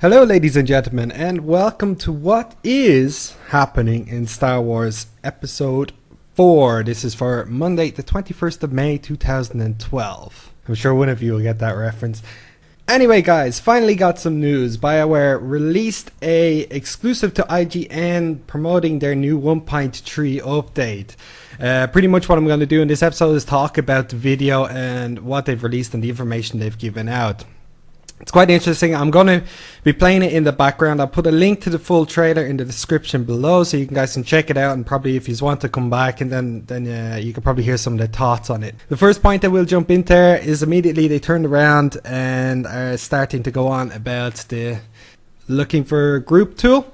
Hello ladies and gentlemen, and welcome to what is happening in Star Wars Episode 4. This is for Monday the 21st of May 2012. I'm sure one of you will get that reference. Anyway guys, finally got some news. BioWare released a exclusive to IGN promoting their new 1.3 update. Pretty much what I'm going to do in this episode is talk about the video and what they've released and the information they've given out. It's quite interesting. I'm going to be playing it in the background. I'll put a link to the full trailer in the description below so you guys can check it out, and probably if you want to come back and then you can probably hear some of the thoughts on it. The first point that we'll jump into there is immediately they turned around and are starting to go on about the looking for group tool.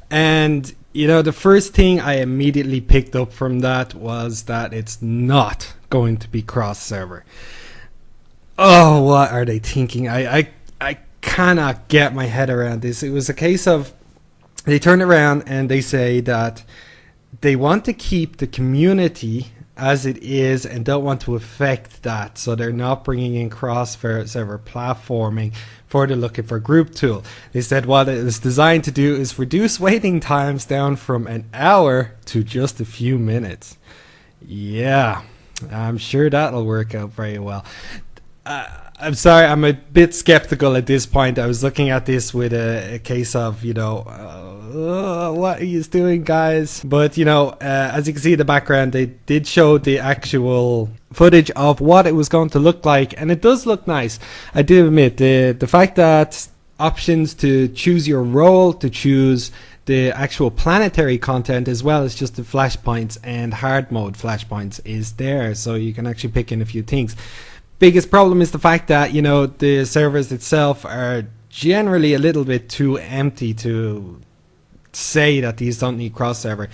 And you know, the first thing I immediately picked up from that was that it's not going to be cross server. Oh, what are they thinking? I cannot get my head around this. It was a case of they turn around and they say that they want to keep the community as it is and don't want to affect that, so they're not bringing in cross-server platforming for the looking for group tool. They said what it is designed to do is reduce waiting times down from an hour to just a few minutes. Yeah, I'm sure that'll work out very well. I'm sorry, I'm a bit skeptical at this point. I was looking at this with a case of, you know, what are you doing, guys? But, you know, as you can see in the background, they did show the actual footage of what it was going to look like, and it does look nice. I do admit, the fact that options to choose your role, to choose the actual planetary content as well as just the flashpoints and hard mode flashpoints is there, so you can actually pick in a few things. Biggest problem is the fact that, you know, the servers itself are generally a little bit too empty to say that these don't need cross server.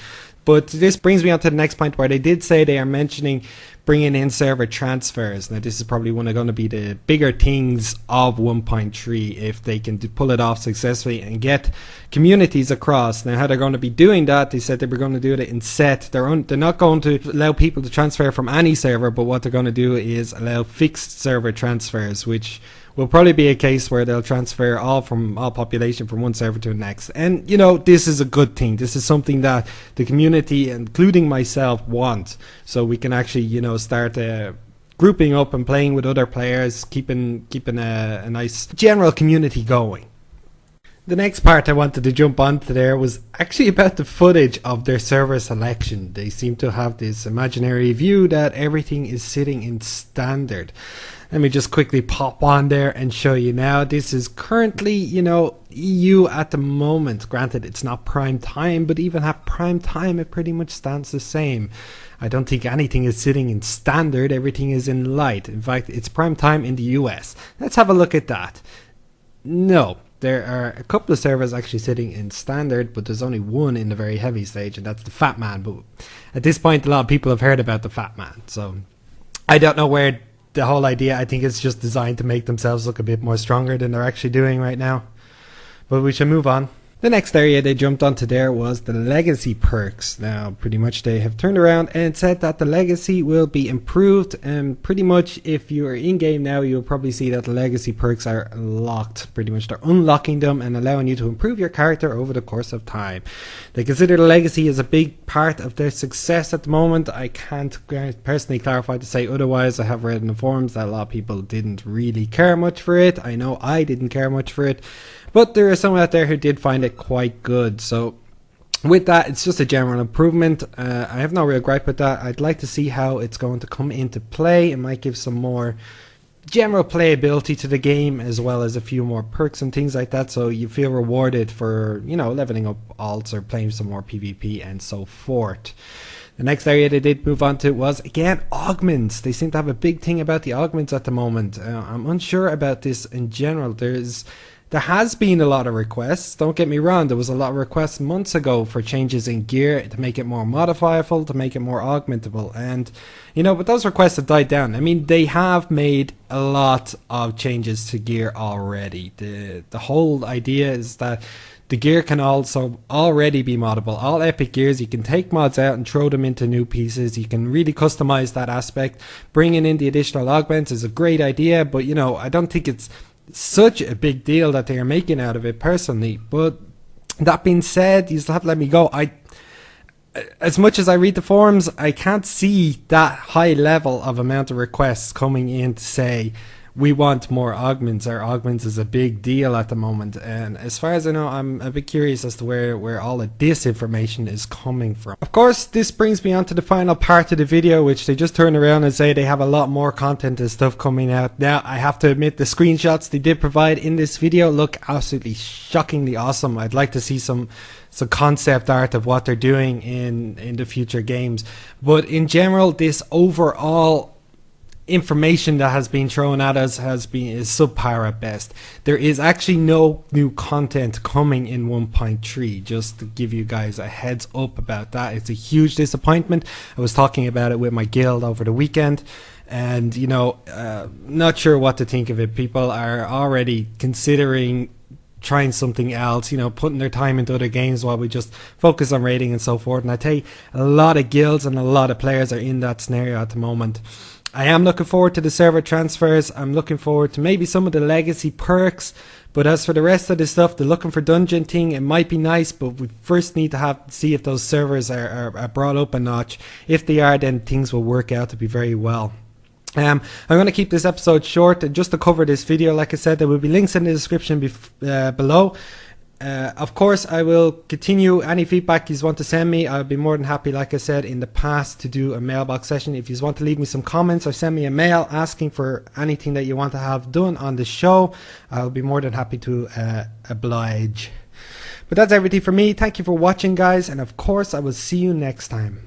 But this brings me on to the next point, where they did say they are mentioning bringing in server transfers. Now this is probably one of going to be the bigger things of 1.3 if they can pull it off successfully and get communities across. Now how they're going to be doing that, they said they were going to do it in set. They're not going to allow people to transfer from any server, but what they're going to do is allow fixed server transfers, which will probably be a case where they'll transfer all population from one server to the next. And you know, this is a good thing. This is something that the community, including myself, want. So we can actually, you know, start grouping up and playing with other players, keeping a nice general community going. The next part I wanted to jump onto there was actually about the footage of their server selection. They seem to have this imaginary view that everything is sitting in standard. Let me just quickly pop on there and show you now. This is currently, you know, EU at the moment. Granted, it's not prime time, but even at prime time, it pretty much stands the same. I don't think anything is sitting in standard. Everything is in light. In fact, it's prime time in the US. Let's have a look at that. No, there are a couple of servers actually sitting in standard, but there's only one in the very heavy stage, and that's the Fat Man. But at this point, a lot of people have heard about the Fat Man. So I don't know where the whole idea, I think it's just designed to make themselves look a bit more stronger than they're actually doing right now. But we should move on. The next area they jumped onto there was the legacy perks. Now pretty much they have turned around and said that the legacy will be improved, and pretty much if you are in game now, you'll probably see that the legacy perks are locked. Pretty much they're unlocking them and allowing you to improve your character over the course of time. They consider the legacy as a big part of their success at the moment. I can't personally clarify to say otherwise. I have read in the forums that a lot of people didn't really care much for it. I know I didn't care much for it, but there are some out there who did find it quite good. So with that, it's just a general improvement. I have no real gripe with that. I'd like to see how it's going to come into play. It might give some more general playability to the game, as well as a few more perks and things like that, so you feel rewarded for, you know, leveling up alts or playing some more PvP and so forth. The next area they did move on to was, again, augments. They seem to have a big thing about the augments at the moment. I'm unsure about this in general. There has been a lot of requests, don't get me wrong. There was a lot of requests months ago for changes in gear to make it more modifiable, to make it more augmentable, and you know, but those requests have died down. I mean, they have made a lot of changes to gear already. The whole idea is that the gear can also already be moddable. All epic gears, you can take mods out and throw them into new pieces. You can really customize that aspect. Bringing in the additional augments is a great idea, but you know, I don't think it's such a big deal that they are making out of it personally. But that being said, you still have to let me go. As much as I read the forums, I can't see that high level of amount of requests coming in to say we want more augments. Our augments is a big deal at the moment, and as far as I know, I'm a bit curious as to where all of this information is coming from. Of course, this brings me on to the final part of the video, which they just turn around and say they have a lot more content and stuff coming out. Now, I have to admit, the screenshots they did provide in this video look absolutely shockingly awesome. I'd like to see some concept art of what they're doing in the future games, but in general, this overall information that has been thrown at us is subpar at best. There is actually no new content coming in 1.3, just to give you guys a heads up about that. It's a huge disappointment. I was talking about it with my guild over the weekend, and you know, not sure what to think of it. People are already considering trying something else, you know, putting their time into other games while we just focus on raiding and so forth. And I tell you, a lot of guilds and a lot of players are in that scenario at the moment. I am looking forward to the server transfers. I'm looking forward to maybe some of the legacy perks. But as for the rest of the stuff, the looking for dungeon thing, it might be nice, but we first need to see if those servers are brought up a notch. If they are, then things will work out to be very well. I'm going to keep this episode short, and just to cover this video, like I said, there will be links in the description below. Of course, I will continue any feedback you want to send me. I'll be more than happy, like I said in the past, to do a mailbox session. If you want to leave me some comments or send me a mail asking for anything that you want to have done on the show, I'll be more than happy to oblige. But that's everything for me. Thank you for watching, guys, and of course I will see you next time.